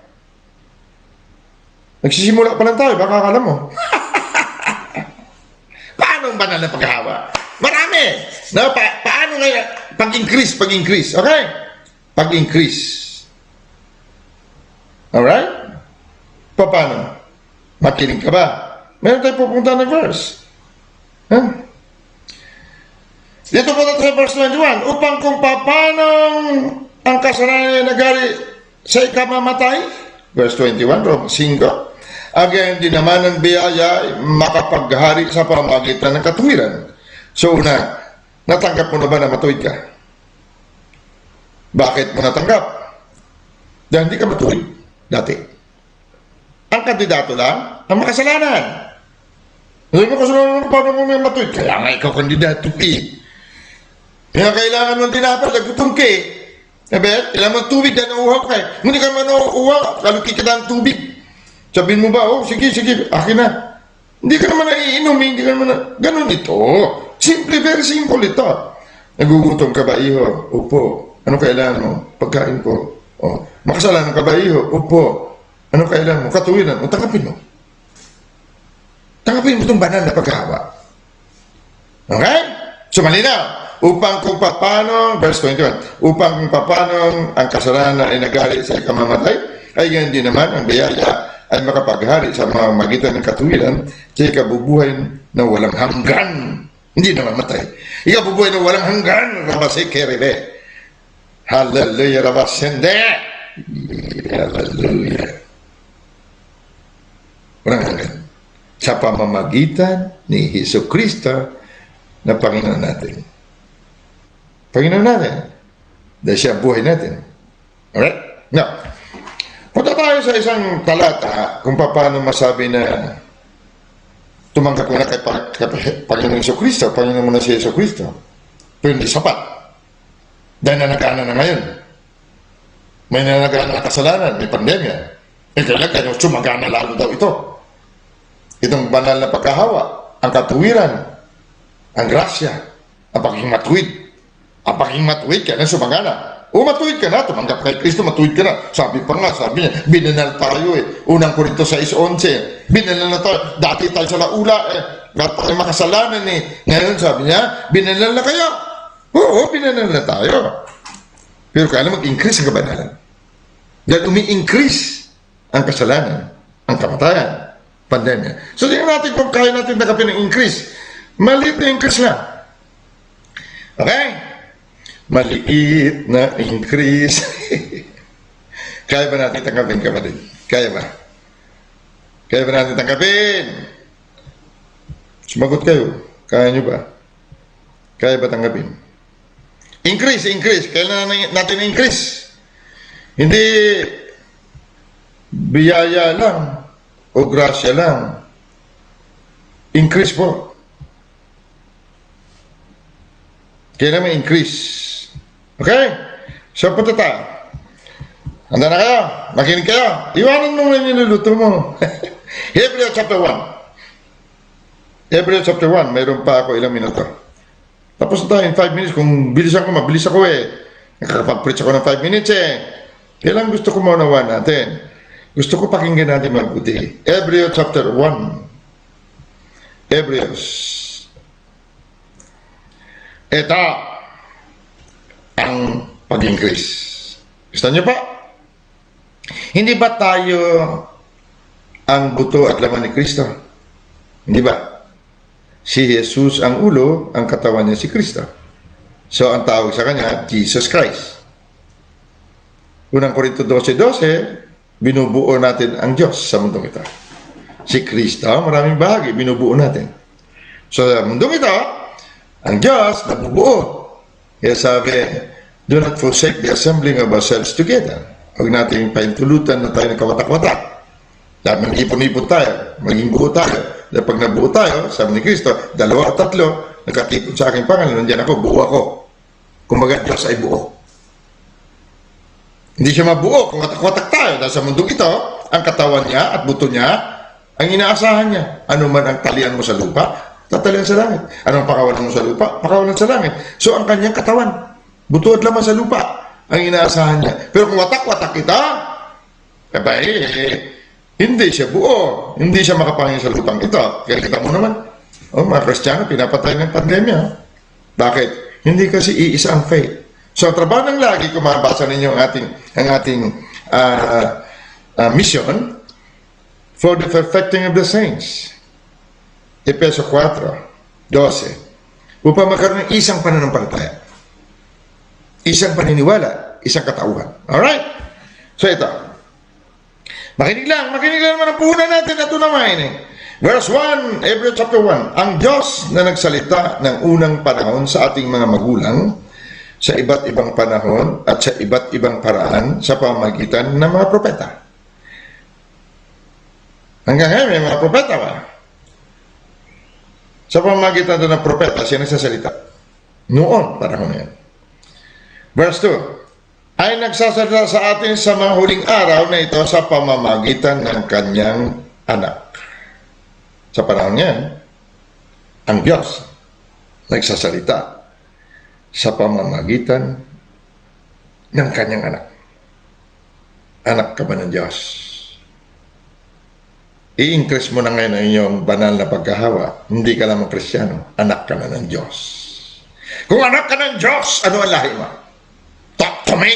Nagsisimula pa lang tayo, baka akala mo. Paano ang banal na paghahawa? Marami! No? Paano ngayon? Pag-increase. Okay? Pag-increase. Alright? Paano? Makinig ka ba? Meron tayo pupunta na verse. Huh? Sagot at sa verse 21, upang kung papanong ang kasalanan ay nagari sa ikamamatay. Verse 21, Romans 5. Agayon din naman ang biyaya ay makapaghari sa pamamagitan ng katuwiran. So una, natanggap mo na ba na matuwid ka? Bakit mo natanggap? Dahil hindi ka matuwid dati. Ang kandidato lang, ang makasalanan. Hindi mo kasalanan, paano mo may matuwid? Kaya nga ikaw kandidato kaya kailangan mong tinapal, nagutom ka eh. Kailangan mong tubig dahil nauuhaw ka eh. Hindi ka man nauuhaw, kaluki ka na ang tubig. Sabihin mo ba, oh, sige, akin na. Hindi ka naman naiinom, hindi ka naman ganun ito. Simple, very simple ito. Nagugutom ka ba, iho? Opo. Ano kailangan mo? Pagkain ko. Oh. Makasalanan ka ba, iho? Opo. Ano kailangan mo? Katuwiran mo. Tanggapin mo. Tanggapin mo itong banal na pagkahawa. Okay? So, malinaw. Upang kung paano, verse 21, upang kung paano ang kasalanan ay nagari sa ikamamatay, ay ganyan din naman ang biyaya ay makapaghari sa mga magitan ng katuwiran sa ikabubuhay na walang hanggan. Hindi na mamatay. Ikabubuhay na walang hanggan. Rabase kerebe. Hallelujah, rabasende. Hallelujah. Walang hanggan. Sa pamamagitan ni Jesucristo na Panginoon natin. Panginoon natin. Dahil siya buhay natin. Alright? Now, punta tayo sa isang talata kung paano masabi na tumanggap mo na kay Panginoon Jesucristo, Panginoon mo na si Jesucristo. Pero hindi sapat. Dahil nanagana na ngayon. May nanagana na kasalanan, may pandemya. Kailangan sumagana lalo daw ito. Itong banal na pagkahawa, ang katuwiran, ang grasya, ang pagiging matuwid. Ang pagiging matuwid ka na sumagana. O matuwid ka na, tumanggap kay Kristo, matuwid ka na. Sabi pa nga, sabi niya, binanal tayo eh. Unang Korinto 6:11. Binanal na tayo. Dati tayo sa laula eh. Tayo makasalanan eh. Ngayon sabi niya, binanal na kayo. Oo, binanal na tayo. Pero kaya mag-increase ang kabanalan. Dahil umi-increase ang kasalanan, ang kamatayan, pandemya. So tingnan natin kung kaya natin nakapin ang increase. Maliit na increase lang. Okay? Maliit na increase. Kaya ba natin tanggapin, kapatid? Kaya ba? Kaya ba natin tanggapin? Sumagot kayo. Kaya nyo ba? Kaya ba tanggapin? Increase. Kailangan natin increase. Hindi biyaya lang o grasya lang. Increase po. Kailangan may increase. Okay? So, punta tayo. Handa na kayo? Makinig kayo? Iwanan mo na niluluto mo. Hebrew chapter 1. Hebrew chapter 1. Mayroon pa ako ilang minuto. Tapos na tayo in 5 minutes. Kung bilisan ko, mabilis ako eh. Nakakapag-preach ako ng 5 minutes eh. Kailan gusto ko maunawan natin? Gusto ko pakinggan natin mabuti. Hebrew chapter 1. Hebrews. Ito ang pag-increase. Gusto niyo pa? Hindi ba tayo ang buto at laman ni Kristo? Hindi ba? Si Jesus ang ulo, ang katawan niya si Kristo. So, ang tawag sa kanya, Jesus Christ. Unang Korinto 12:12, binubuo natin ang Diyos sa mundong ito. Si Kristo, maraming bahagi, binubuo natin. So, sa mundong ito, ang Diyos, nabubuo. Kaya sabi, do not forsake the assembling of ourselves together. Huwag natin paintulutan na tayo ng kawatak-watak. Dahil mag-ipon-ipon tayo, maging buo tayo. Dahil pag nabuo tayo, sabi ni Kristo, 2 at 3, nakatipon sa aking pangalan, nandiyan ako, buo ako. Kumbaga, Diyos ay buo. Hindi siya mabuo kung watak-watak tayo. Dahil sa mundong ito, ang katawan niya at buto niya, ang inaasahan niya. Ano man ang talian mo sa lupa, tatalian sa langit. Anong pakawalan mo sa lupa? Pakawalan sa langit. So, ang kanyang katawan, buto at laman sa lupa, ang inaasahan niya. Pero kung watak-watak kita, hindi siya buo. Hindi siya makapangin sa lupang ito. Kaya kita mo naman, mga Kristiyano, pinapatay ng pandemya. Bakit? Hindi kasi iisa ang faith. So, ang trabaho ng lagi, kung mabasa ninyo ang ating mission, for the perfecting of the saints. Efeso 4:12. upang magkaroon ng isang pananampalataya, isang paniniwala, isang katauhan. Alright? So ito, makinig lang naman ang puhunan natin at tunamain. Verse 1, Hebrews chapter 1, ang Diyos na nagsalita ng unang panahon sa ating mga magulang sa iba't ibang panahon at sa iba't ibang paraan sa pamamagitan ng mga propeta. Hanggang ngayon, may mga propeta ba? Sa pamamagitan ng propeta, siya nagsasalita. Noon, panahon na yan. Verse 2, ay nagsasalita sa atin sa mga huling araw na ito sa pamamagitan ng kanyang anak. Sa panahon yan, ang Diyos nagsasalita sa pamamagitan ng kanyang anak. Anak ka ba ng Diyos? I-increase mo na ngayon ang iyong banal na pagkahawa. Hindi ka lamang Kristiyano, anak ka na ng Diyos. Kung anak ka ng Diyos, ano ang lahi mo? Talk to me!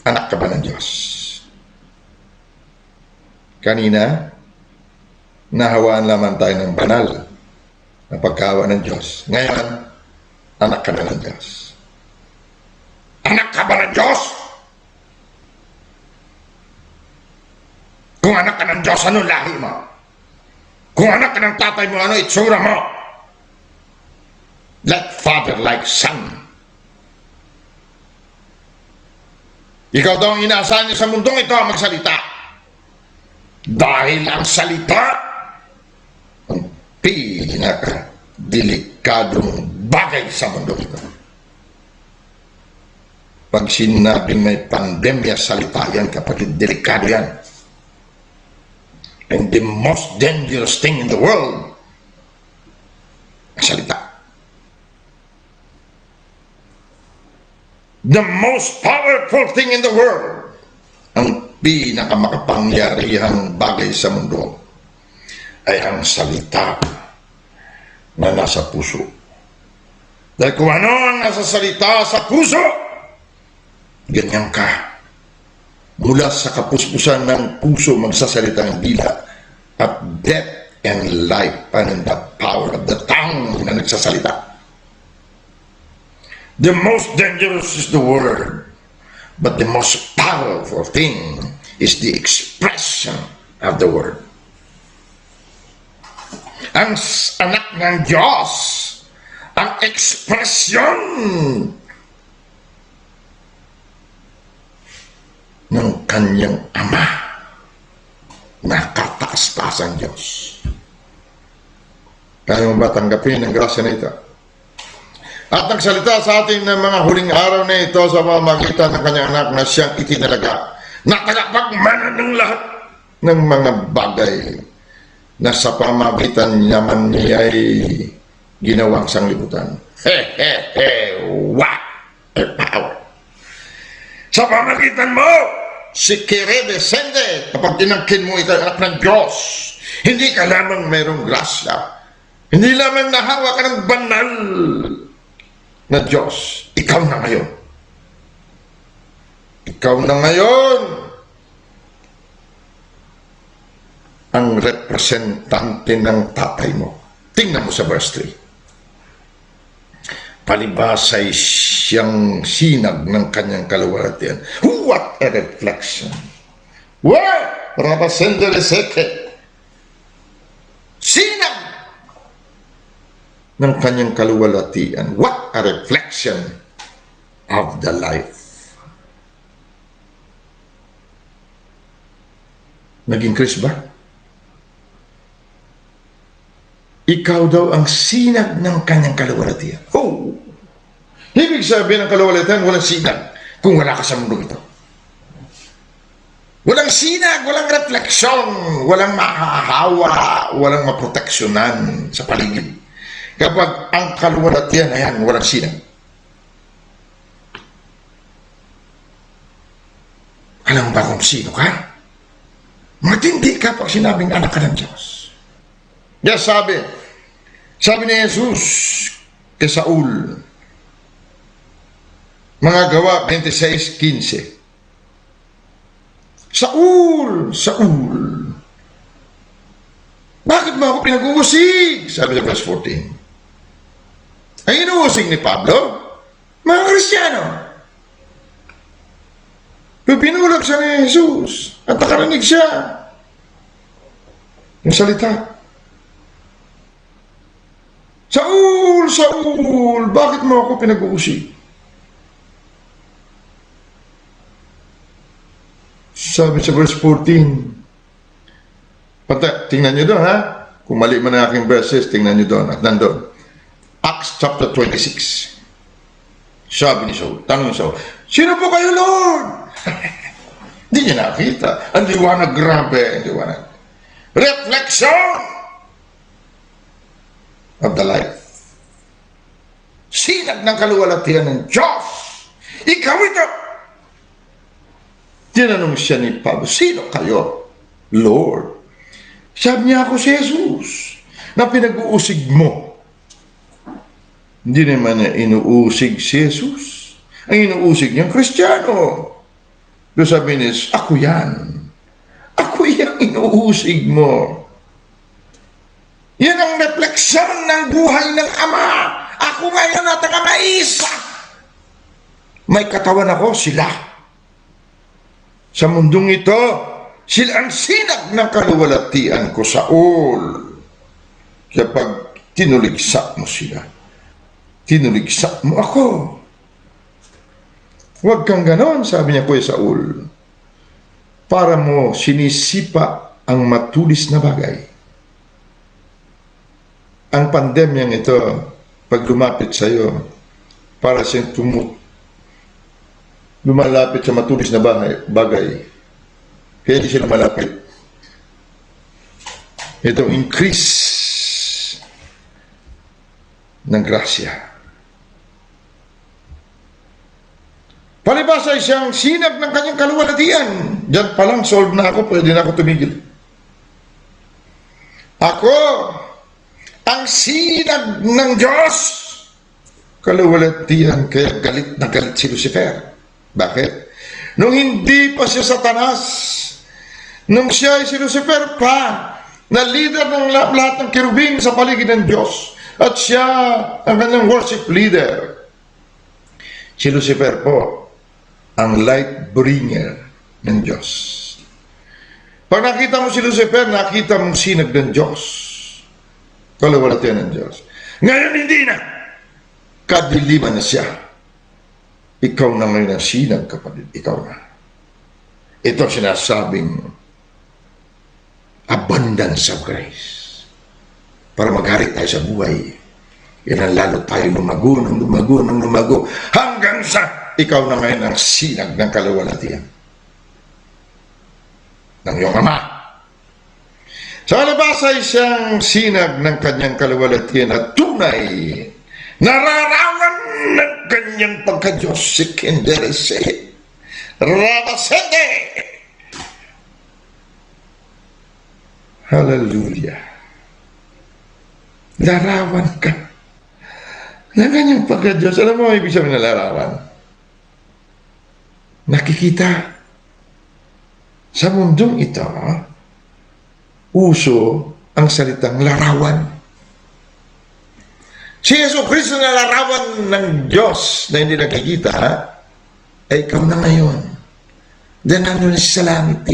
Anak ka ba ng Diyos? Kanina, nahawaan lamang tayo ng banal na pagkahawa ng Diyos. Ngayon, anak ka na ng Diyos. Anak ka ba ng Diyos? Kung anak ka ng Diyos, ano lahi mo? Kung anak ka ng tatay mo, ano itsura mo? Like father, like son. Ikaw daw ang inaasahan niyo sa mundong ito ang magsalita. Dahil ang salita ang pinaka-delikadong bagay sa mundo ito. Pag sinabing may pandemya, salita yan, kapatid, delikado yan. And the most dangerous thing in the world, ang salita. The most powerful thing in the world, ang pinakamakapangyarihang bagay sa mundo ay ang salita na nasa puso. Dahil kung ano ang nasa salita sa puso, ganyan ka. Mula sa kapuspusan ng puso magsasalita ang dila at death and life and the power of the tongue na nagsasalita. The most dangerous is the word, but the most powerful thing is the expression of the word. Ang anak ng Diyos, ang ekspresyon ng kanyang Ama, nakataas-taas ang Diyos. Kaya mo ba tanggapin ang grasya na ito? At nagsalita sa atin ng mga huling araw na ito sa pamamagitan ng kanyang anak na siyang itinalaga, nakalapagmanan ng lahat ng mga bagay na sa pamamagitan naman niya ay ginawang sanglibutan. What a power! Sa pamamagitan mo, si Kire Descende, kapag tinangkin mo ito anak ng Diyos, hindi ka lamang mayroong grasya, hindi lamang nahawa ka ng banal na Diyos, ikaw na ngayon. Ikaw na ngayon ang representante ng tatay mo. Tingnan mo sa verse 3. Palibasa'y siyang sinag ng kanyang kaluwalhatian. What a reflection! What? Rapasendere seke. Sinag ng kanyang kaluwalhatian. What a reflection of the life. Nag-increase ba? Ikaw daw ang sinag ng kanyang kaluwalhatian. Oh! Ibig sabihin ng kaluwalhatian, walang sinag kung wala ka sa mundo ito. Walang sinag, walang refleksyon, walang mahahawa, walang maproteksyonan sa paligid. Kapag ang kaluwalhatian, ayan, walang sinag. Alam ba kung sino ka? Matindi ka pag sinabing anak ka ng Diyos. Yes, sabi ni Jesus kay Saul, mga Gawa 26:15. Saul, Bakit mo ako pinag-uusig? Sabi sa verse 14. Ang inuusig ni Pablo, mga Kristiyano. Pero pinulag siya ni Jesus at nakarinig siya yung salita. Saul, Saul, bakit mo ako pinag-uusig? Sabi sa verse 14. Tingnan nyo doon, ha? Kung mali man ang aking verses, tingnan nyo doon at nandun. Acts chapter 26. Sabi ni Saul, tanong ni Saul, sino po kayo, Lord? Hindi niya nakita. Ang liwanag, grabe, ang liwanag. Reflection of the light. Sinag ng kaluwalhatian ng Diyos. Ikaw ito. Tinanong siya ni Pablo, sino kayo, Lord? Sabi niya, ako si Jesus na pinag-uusig mo. Hindi naman niya inuusig si Jesus. Ang inuusig niya, Kristiyano. Pero sabi niya, ako yan. Ako yung inuusig mo. Yan ang refleksyon ng buhay ng Ama. Ako ngayon at ang Ama-isa. May katawan ako, sila. Sa mundong ito, sila ang sinag ng kaluwalhatian ko, Saul. Kaya pag tinuligsa mo sila, tinuligsa mo ako. Huwag kang ganon, sabi niya, Kuya Saul. Para mo sinisipa ang matulis na bagay. Ang pandemyang ito, pag lumapit sa iyo, para siyang lumalapit sa matulis na bagay. Kaya hindi siya lumalapit. Itong increase ng grasya. Palibasa ay siyang sinag ng kanyang kaluwalhatian. Diyan pa lang, solve na ako, pwede na ako tumigil. Ako, ang sinag ng Diyos. Kaluwalhatian, kaya galit na galit si Lucifer. Bakit? Nung hindi pa siya Satanas, nung siya ay si Lucifer pa, na leader ng lahat ng kerubing sa paligid ng Diyos, at siya ang kanyang worship leader. Si Lucifer po, ang light bringer ng Diyos. Pag nakita mo si Lucifer, nakita mong sinag ng Diyos. Kaluwalhatian ng Diyos. Ngayon hindi na. Kadiliman na siya. Ikaw na ngayon ang sinag, kapatid. Ikaw na. Ito sinasabing abundance of grace. Para maghari tayo sa buhay. Yan ang lalo tayo lumago, hanggang sa ikaw na ngayon ang sinag ng kaluwalhatian ng iyong Ama. Sa labas ay siyang sinag ng kanyang kaluwalhatian at tunay nararawan ng kanyang pagka-Diyos. Sikinderese Rabasende. Hallelujah. Larawan ka ng kanyang pagka-Diyos. Alam mo, ibig sabihin na larawan? Nakikita sa mundong ito, uso ang salitang larawan. Si Yesu Cristo na larawan ng Diyos na hindi nakikita, ay ikaw na ngayon. Diyan ano na sa langit,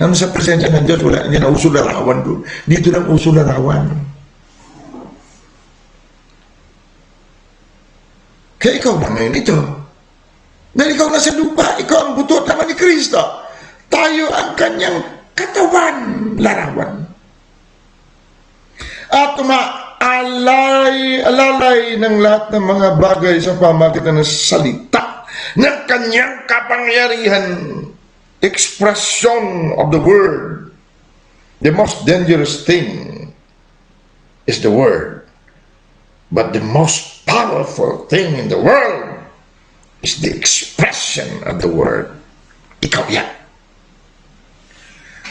ano sa presensya ng Diyos, wala, hindi na uso larawan doon. Dito lang uso larawan. Kaya ikaw na ngayon ito. Dahil ikaw nasa lupa, ikaw ang buto naman ni Kristo. Tayo ang kanyang katawan, larawan. At alalay ng lahat ng mga bagay sa pamagitan ng salita ng kanyang kapangyarihan, expression of the word. The most dangerous thing is the word. But the most powerful thing in the world is the expression of the word. Ikaw yan.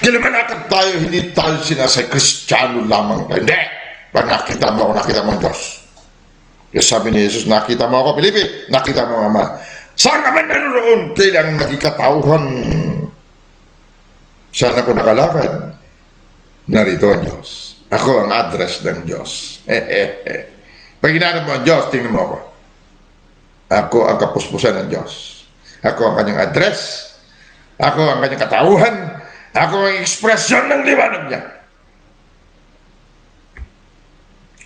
Kailangan tayo, hindi tayo sinasay Kristiyano lamang tayo. Hindi. Pag nakita mo ako, nakita mo ang Diyos. Kaya sabi ni Jesus, nakita mo ako, Pilipi, nakita mo ang Ama. Saan naman naroon? Kailangan nagkikatauhan. Saan ako nakalakad? Narito ang Diyos. Ako ang address ng Diyos. Pag hinanap mo ang Diyos, tingnan mo ako. Ako ang kapuspusan ng Diyos. Ako ang kanyang address. Ako ang kanyang katauhan. Ako ang ekspresyon ng liwanag niya.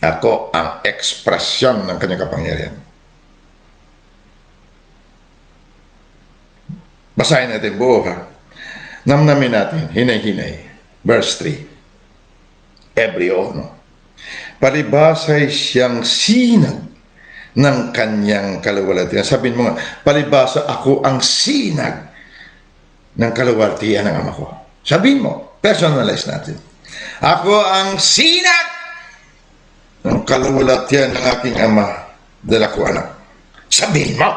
Ako ang ekspresyon ng kanyang kapangyarihan. Basahin natin buo ha. Namnamin natin, hinay-hinay. Verse 3. Ebreo, no? Palibasay siyang sinag ng kanyang kaluwalhatian. Sabihin mo nga, palibasa ako ang sinag ng kaluwalhatian ng Ama ko. Sabihin mo, personalize natin. Ako ang sinag ng kaluwalhatian ng aking Ama, dahil ako anak. Sabihin mo,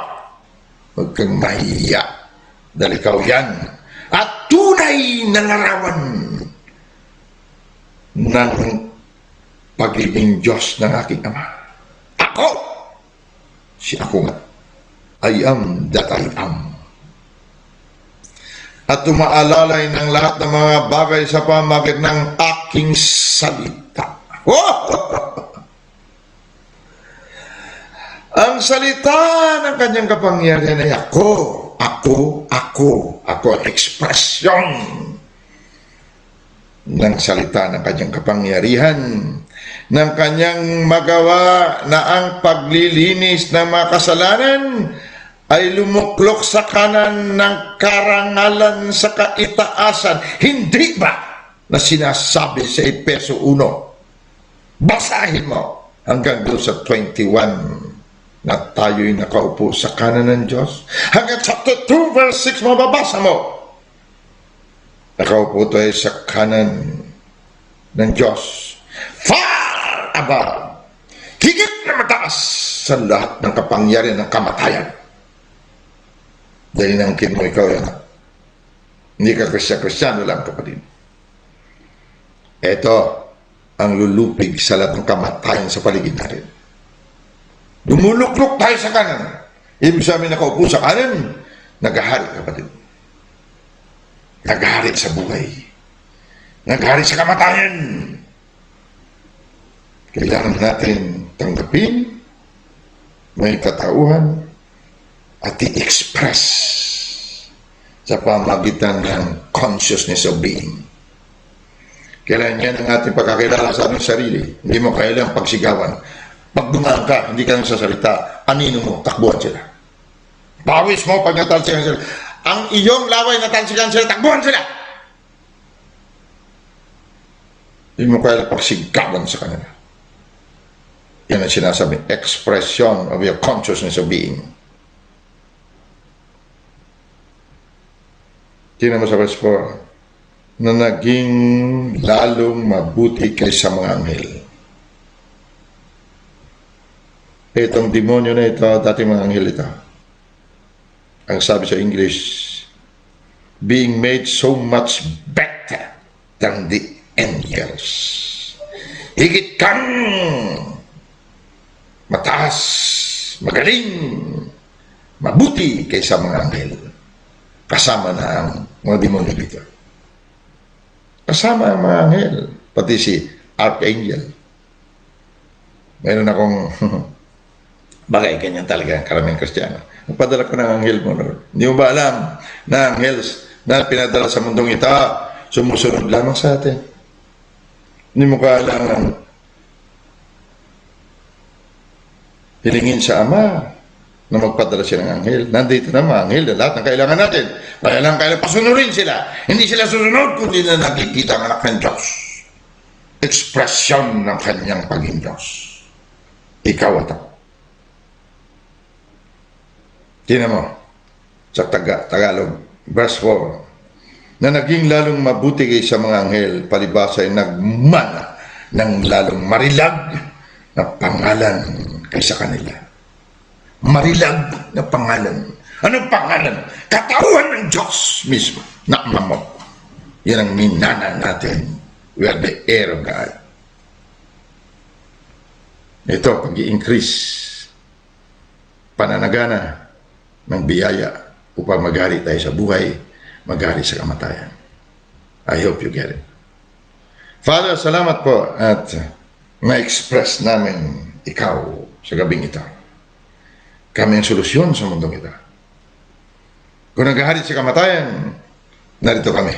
huwag kang mahiya, dahil ikaw yan. At tunay na larawan ng pagiging Diyos ng aking Ama. Ako! Si ako nga. I am that I am. At tumaalalay ng lahat ng mga bagay sa pamamagitan ng aking salita. Ang salita ng kanyang kapangyarihan ay ako. Ako ang ekspresyon ng salita ng kanyang kapangyarihan, ng kanyang magawa na ang paglilinis ng mga kasalanan ay lumuklok sa kanan ng karangalan sa kaitaasan. Hindi ba na sinasabi sa Efeso 1? Basahin mo hanggang doon sa 21 na tayo'y nakaupo sa kanan ng Diyos. Hanggang chapter 2 verse 6 mababasa mo. Nakaupo tayo sa kanan ng Diyos. Far above. Higit na mataas sa lahat ng kapangyarihan ng kamatayan. Dahil nangkin mo ikaw yan. Hindi ka Kristiano lang, kapatid. Ito ang lulupig sa lahat ng kamatayan sa paligid natin. Lumuluklok tayo sa kanan. Ibig sabihin nakaupo sa kanan, naghahari, kapatid. Naghahari sa buhay. Naghahari sa kamatayan. Kailangan natin tanggapin, may katauhan, at i-express sa pamagitan ng consciousness of being. Kailangan yan ang ating pagkakilala sa ating sarili. Hindi mo kailangang pagsigawan. Pag dumaan ka, hindi ka nang sasalita, anino mo, takbuhan sila. Pawis mo pag natalsikan sila. Ang iyong laway natalsikan sila, takbuhan sila. Hindi mo kaya pagsigawan sa kanila. Yan ang sinasabi, expression of your consciousness of being. Tingnan mo sa verse 4, na naging lalong mabuti kaysa mga anghel. Itong demonyo na ito, dating mga anghel ito. Ang sabi sa English, being made so much better than the angels. Higit kang mataas, magaling, mabuti kaysa mga anghel. Kasama na ang mga demonyo dito. Kasama ang mga anghel, pati si Archangel. Mayroon akong bagay, ganyan talaga ang karaming Kristiyano. Nagpadala ko ng anghel mo. Hindi mo ba alam na anghels na pinadala sa mundong ito, sumusunod lamang sa atin? Hindi mo kailangan hilingin sa Ama na magpadala siya ng anghel. Nandito na mga anghel na lahat ng kailangan natin. Kaya lang kailangan pasunurin sila. Hindi sila susunod kundi na nakikita ang anak ng Diyos. Ekspresyon ng kanyang paging Diyos. Ikaw at ako. Tingnan mo sa Tagalog, verse 4, na naging lalong mabuti kaysa mga anghel, palibasa ay nagmana ng lalong marilag na pangalan kaysa kanila. Marilag na pangalan. Anong pangalan? Katauhan ng Diyos mismo na Ama mo. Yan ang minana natin. We are the heir of God. Ito, pag-i-increase, pananagana ng biyaya upang maghari tayo sa buhay, maghari sa kamatayan. I hope you get it. Father, salamat po at na-express namin ikaw sa gabing ito. Kami ang solusyon sa mundong ito. Kung naghahari sa kamatayan, narito kami.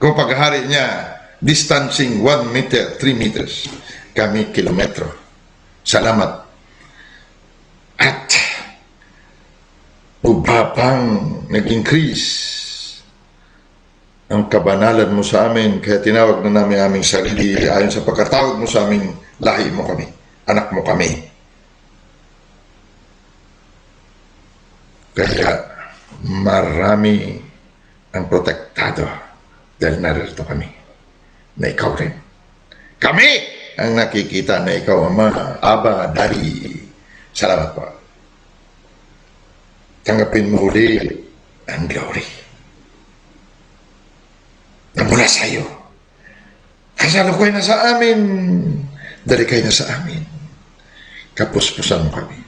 Kung paghahari niya, distancing 1 meter, 3 meters, kami kilometro. Salamat. At upang nag-increase ang kabanalan mo sa amin, kaya tinawag na namin aming sarili ayon sa pagkatawag mo sa aming lahi mo kami, anak mo kami. Kaya marami ang protektado dahil narito kami, na ikaw rin. Kami ang nakikita na ikaw, Ama, Aba, Daddy. Salamat po. Tanggapin mo uli ang glory na mula sa iyo. Kasalukuyan na sa amin, dalikay na sa amin. Kapuspusan mo kami.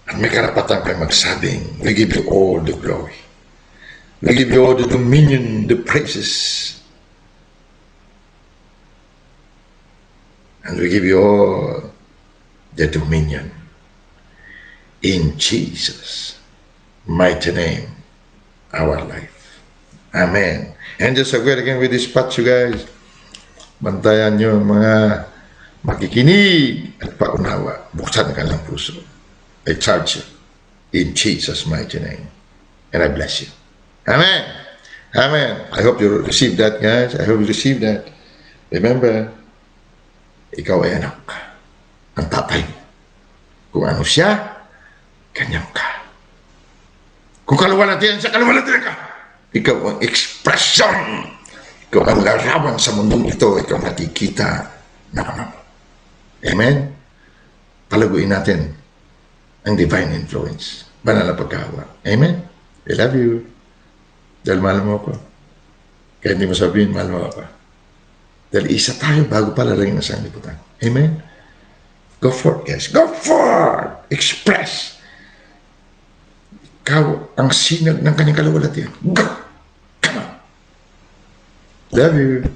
At may karapatan kayo magsabing, we give you all the glory. We give you all the dominion, the praises. And we give you all the dominion. In Jesus' mighty name, our life. Amen. And just again, we dispatch you guys. Bantayan nyo mga makikinig at paunawa. Buksan ka ng puso. I charge you in Jesus' mighty name. And I bless you. Amen. Amen. I hope you receive that, guys. I hope you receive that. Remember, ikaw ay anak. Ang tatay mo. Kung ano siya, kanyang ka. Kung kaluwalhatian siya, kaluwalhatian ka. Ikaw ang ekspresyon. Ikaw ang larawan sa mundong ito. Ikaw ang nakikita na ano. Amen? Palaguin natin ang divine influence. Banal na pagkahawa. Amen? I love you. Dahil mahal mo ako. Kaya hindi mo sabihin, mahal mo ako. Dahil isa tayo bago palalagin na sa liputan. Amen? Go for it, guys. Go for it. Express. Ikaw ang sinag ng kanyang kaluwalhatian. Go! Come on! Love you.